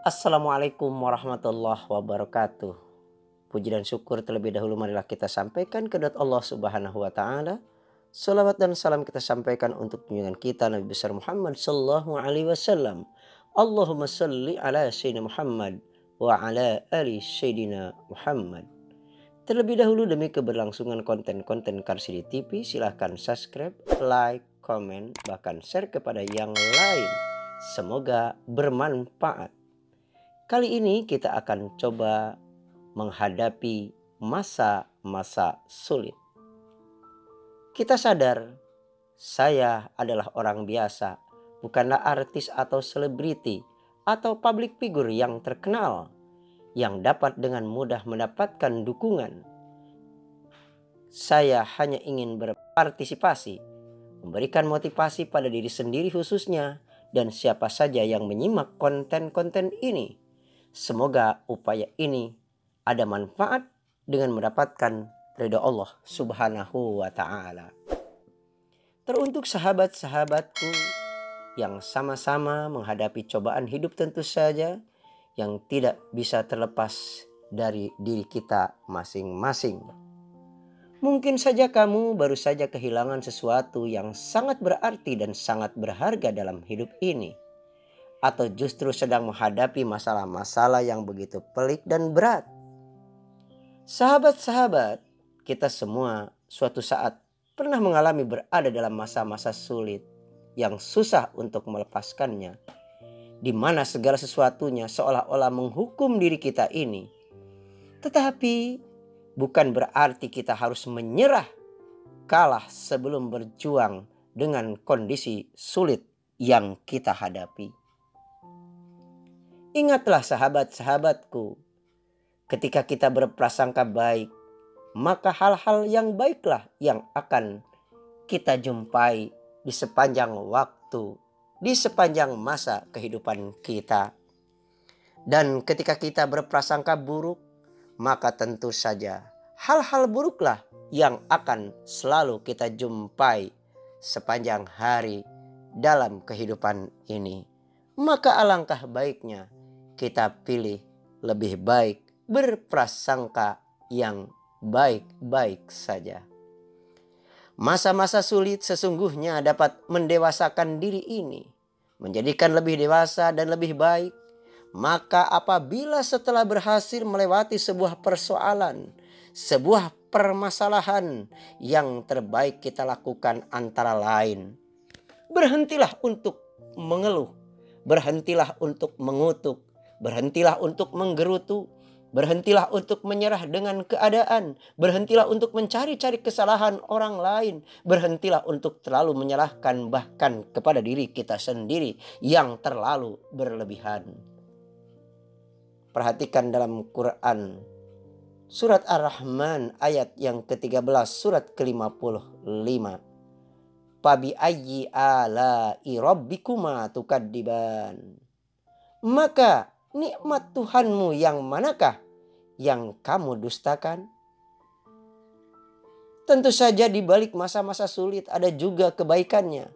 Assalamualaikum warahmatullahi wabarakatuh. Puji dan syukur terlebih dahulu marilah kita sampaikan kepada Allah Subhanahu wa taala. Salawat dan salam kita sampaikan untuk junjungan kita Nabi besar Muhammad sallallahu alaihi wasallam. Allahumma salli ala sayyidina Muhammad wa ala ali sayyidina Muhammad. Terlebih dahulu demi keberlangsungan konten-konten Karsidi TV, silahkan subscribe, like, komen, bahkan share kepada yang lain. Semoga bermanfaat. Kali ini kita akan coba menghadapi masa-masa sulit. Kita sadar saya adalah orang biasa, bukanlah artis atau selebriti atau public figure yang terkenal yang dapat dengan mudah mendapatkan dukungan. Saya hanya ingin berpartisipasi, memberikan motivasi pada diri sendiri khususnya dan siapa saja yang menyimak konten-konten ini. Semoga upaya ini ada manfaat dengan mendapatkan ridha Allah Subhanahu wa taala. Teruntuk sahabat-sahabatku yang sama-sama menghadapi cobaan hidup tentu saja yang tidak bisa terlepas dari diri kita masing-masing. Mungkin saja kamu baru saja kehilangan sesuatu yang sangat berarti dan sangat berharga dalam hidup ini. Atau justru sedang menghadapi masalah-masalah yang begitu pelik dan berat. Sahabat-sahabat, kita semua suatu saat pernah mengalami berada dalam masa-masa sulit yang susah untuk melepaskannya, di mana segala sesuatunya seolah-olah menghukum diri kita ini. Tetapi bukan berarti kita harus menyerah, kalah sebelum berjuang dengan kondisi sulit yang kita hadapi. Ingatlah sahabat-sahabatku, ketika kita berprasangka baik, maka hal-hal yang baiklah yang akan kita jumpai di sepanjang waktu, di sepanjang masa kehidupan kita. Dan ketika kita berprasangka buruk, maka tentu saja hal-hal buruklah yang akan selalu kita jumpai sepanjang hari dalam kehidupan ini. Maka alangkah baiknya kita pilih lebih baik berprasangka yang baik-baik saja. Masa-masa sulit sesungguhnya dapat mendewasakan diri ini, menjadikan lebih dewasa dan lebih baik. Maka apabila setelah berhasil melewati sebuah persoalan, sebuah permasalahan, yang terbaik kita lakukan antara lain, berhentilah untuk mengeluh, berhentilah untuk mengutuk, berhentilah untuk menggerutu, berhentilah untuk menyerah dengan keadaan, berhentilah untuk mencari-cari kesalahan orang lain, berhentilah untuk terlalu menyalahkan bahkan kepada diri kita sendiri yang terlalu berlebihan. Perhatikan dalam Quran surat Ar-Rahman ayat yang ke-13, surat ke-55. Fabi ayyi ala'i rabbikuma tukadziban. Maka nikmat Tuhanmu yang manakah yang kamu dustakan? Tentu saja di balik masa-masa sulit ada juga kebaikannya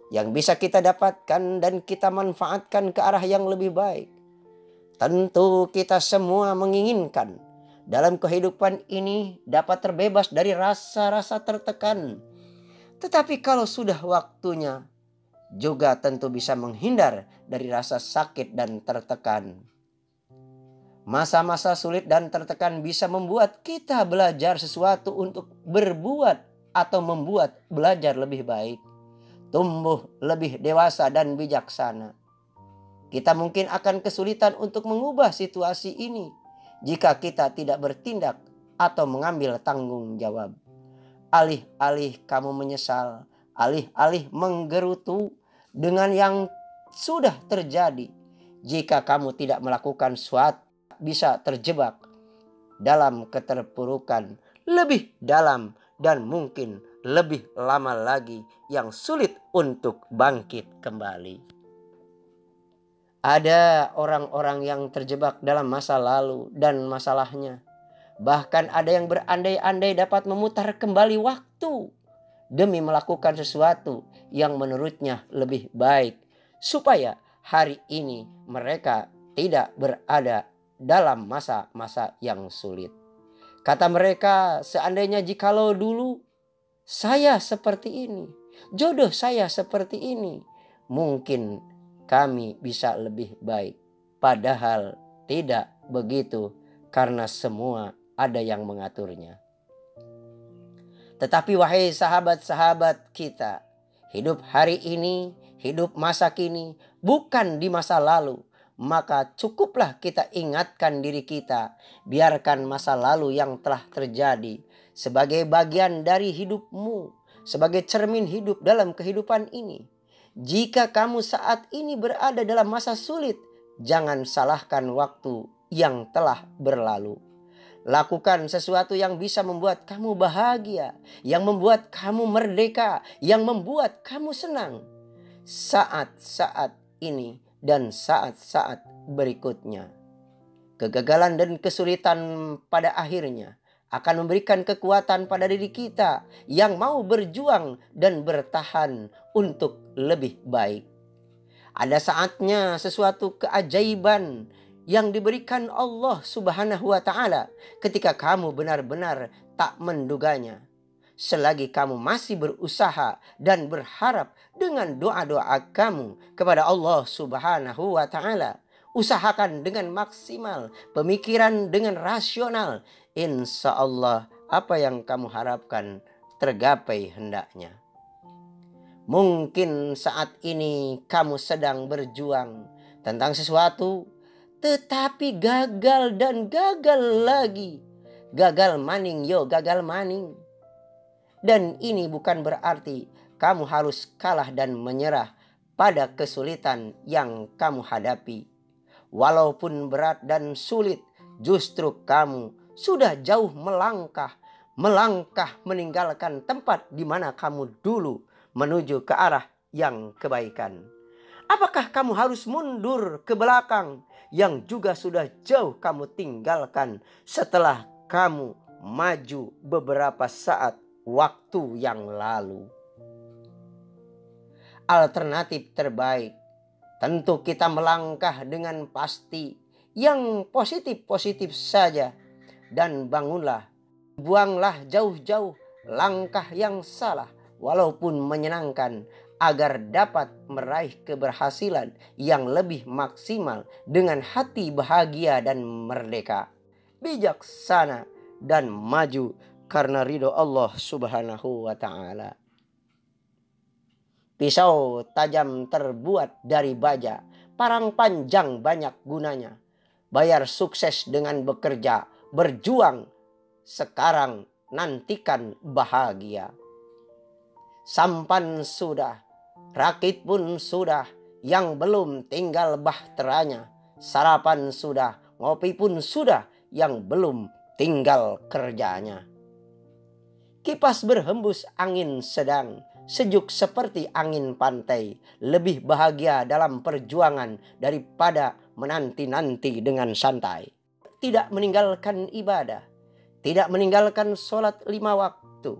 yang bisa kita dapatkan dan kita manfaatkan ke arah yang lebih baik. Tentu kita semua menginginkan dalam kehidupan ini dapat terbebas dari rasa-rasa tertekan. Tetapi kalau sudah waktunya, juga tentu bisa menghindar dari rasa sakit dan tertekan. Masa-masa sulit dan tertekan bisa membuat kita belajar sesuatu untuk berbuat atau membuat belajar lebih baik, tumbuh lebih dewasa dan bijaksana. Kita mungkin akan kesulitan untuk mengubah situasi ini jika kita tidak bertindak atau mengambil tanggung jawab. Alih-alih kamu menyesal, alih-alih menggerutu dengan yang sudah terjadi, jika kamu tidak melakukan suatu, bisa terjebak dalam keterpurukan lebih dalam dan mungkin lebih lama lagi yang sulit untuk bangkit kembali. Ada orang-orang yang terjebak dalam masa lalu dan masalahnya. Bahkan ada yang berandai-andai dapat memutar kembali waktu demi melakukan sesuatu yang menurutnya lebih baik, supaya hari ini mereka tidak berada dalam masa-masa yang sulit. Kata mereka, seandainya jikalau dulu saya seperti ini, jodoh saya seperti ini, mungkin kami bisa lebih baik. Padahal tidak begitu, karena semua ada yang mengaturnya. Tetapi wahai sahabat-sahabat kita, hidup hari ini, hidup masa kini, bukan di masa lalu. Maka cukuplah kita ingatkan diri kita, biarkan masa lalu yang telah terjadi sebagai bagian dari hidupmu, sebagai cermin hidup dalam kehidupan ini. Jika kamu saat ini berada dalam masa sulit, jangan salahkan waktu yang telah berlalu. Lakukan sesuatu yang bisa membuat kamu bahagia, yang membuat kamu merdeka, yang membuat kamu senang. Saat-saat ini dan saat-saat berikutnya. Kegagalan dan kesulitan pada akhirnya akan memberikan kekuatan pada diri kita yang mau berjuang dan bertahan untuk lebih baik. Ada saatnya sesuatu keajaiban yang diberikan Allah Subhanahu wa Ta'ala ketika kamu benar-benar tak menduganya. Selagi kamu masih berusaha dan berharap dengan doa-doa kamu kepada Allah Subhanahu wa Ta'ala, usahakan dengan maksimal, pemikiran dengan rasional. Insya Allah apa yang kamu harapkan tergapai hendaknya. Mungkin saat ini kamu sedang berjuang tentang sesuatu, tetapi gagal dan gagal lagi. Gagal maning yo, gagal maning. Dan ini bukan berarti kamu harus kalah dan menyerah pada kesulitan yang kamu hadapi. Walaupun berat dan sulit, justru kamu sudah jauh melangkah meninggalkan tempat di mana kamu dulu menuju ke arah yang kebaikan. Apakah kamu harus mundur ke belakang yang juga sudah jauh kamu tinggalkan setelah kamu maju beberapa saat waktu yang lalu? Alternatif terbaik tentu kita melangkah dengan pasti yang positif-positif saja, dan bangunlah, buanglah jauh-jauh langkah yang salah walaupun menyenangkan, agar dapat meraih keberhasilan yang lebih maksimal dengan hati bahagia dan merdeka, bijaksana dan maju karena ridho Allah Subhanahu wa Ta'ala. Pisau tajam terbuat dari baja, parang panjang banyak gunanya. Bayar sukses dengan bekerja, berjuang sekarang, nantikan bahagia. Sampan sudah, rakit pun sudah, yang belum tinggal bahteranya. Sarapan sudah, ngopi pun sudah, yang belum tinggal kerjanya. Kipas berhembus angin sedang, sejuk seperti angin pantai. Lebih bahagia dalam perjuangan daripada menanti-nanti dengan santai. Tidak meninggalkan ibadah, tidak meninggalkan sholat 5 waktu,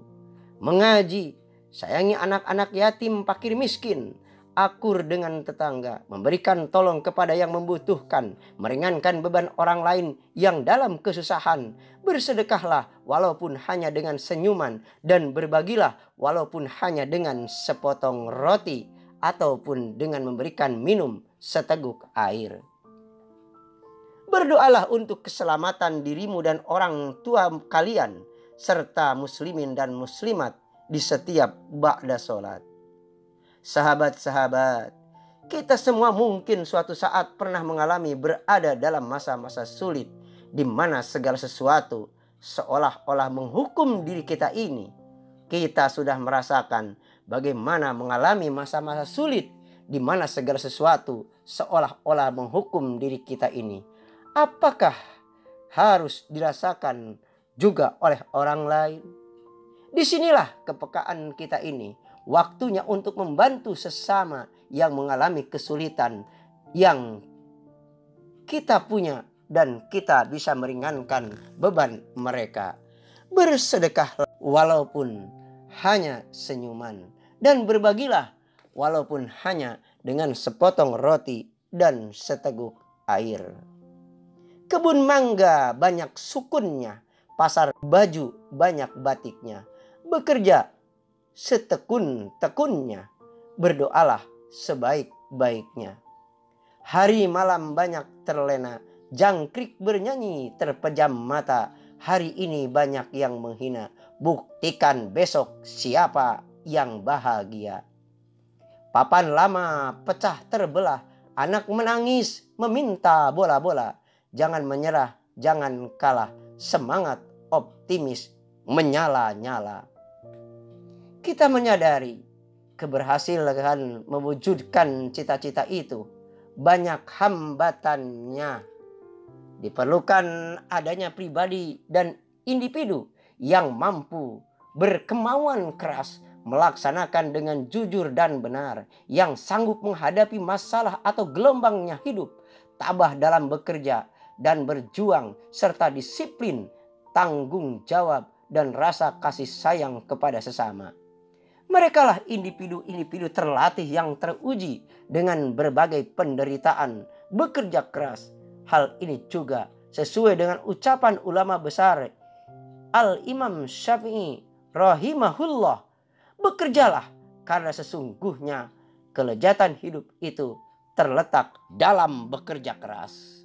mengaji, sayangi anak-anak yatim, fakir miskin, akur dengan tetangga, memberikan tolong kepada yang membutuhkan, meringankan beban orang lain yang dalam kesusahan. Bersedekahlah walaupun hanya dengan senyuman, dan berbagilah walaupun hanya dengan sepotong roti ataupun dengan memberikan minum seteguk air. Berdoalah untuk keselamatan dirimu dan orang tua kalian, serta muslimin dan muslimat di setiap ba'da sholat. Sahabat-sahabat, kita semua mungkin suatu saat pernah mengalami berada dalam masa-masa sulit, di mana segala sesuatu seolah-olah menghukum diri kita ini. Kita sudah merasakan bagaimana mengalami masa-masa sulit, di mana segala sesuatu seolah-olah menghukum diri kita ini. Apakah harus dirasakan juga oleh orang lain? Disinilah kepekaan kita ini, waktunya untuk membantu sesama yang mengalami kesulitan yang kita punya, dan kita bisa meringankan beban mereka. Bersedekah walaupun hanya senyuman, dan berbagilah walaupun hanya dengan sepotong roti dan seteguk air. Kebun mangga banyak sukunnya, pasar baju banyak batiknya. Bekerja setekun-tekunnya, berdoalah sebaik-baiknya. Hari malam banyak terlena, jangkrik bernyanyi terpejam mata. Hari ini banyak yang menghina, buktikan besok siapa yang bahagia. Papan lama pecah terbelah, anak menangis meminta bola-bola. Jangan menyerah, jangan kalah, semangat optimis menyala-nyala. Kita menyadari keberhasilan mewujudkan cita-cita itu banyak hambatannya. Diperlukan adanya pribadi dan individu yang mampu berkemauan keras melaksanakan dengan jujur dan benar, yang sanggup menghadapi masalah atau gelombangnya hidup, tabah dalam bekerja dan berjuang, serta disiplin, tanggung jawab, dan rasa kasih sayang kepada sesama. Merekalah individu-individu terlatih yang teruji dengan berbagai penderitaan, bekerja keras. Hal ini juga sesuai dengan ucapan ulama besar Al-Imam Syafi'i rahimahullah. Bekerjalah karena sesungguhnya kelezatan hidup itu terletak dalam bekerja keras.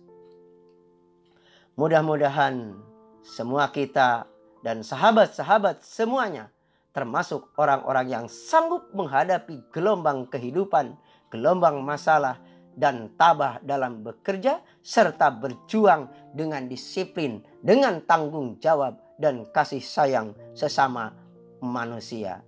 Mudah-mudahan semua kita dan sahabat-sahabat semuanya, termasuk orang-orang yang sanggup menghadapi gelombang kehidupan, gelombang masalah, dan tabah dalam bekerja, serta berjuang dengan disiplin, dengan tanggung jawab, dan kasih sayang sesama manusia.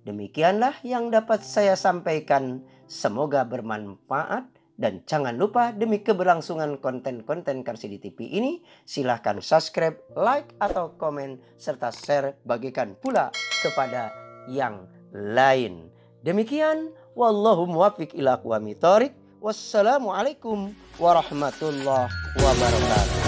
Demikianlah yang dapat saya sampaikan. Semoga bermanfaat. Dan jangan lupa, demi keberlangsungan konten-konten Karsidi TV ini, silahkan subscribe, like, atau komen, serta share, bagikan pula kepada yang lain. Demikian, wallahu muwaffiq ila aqwamit thoriq. Wassalamualaikum warahmatullahi wabarakatuh.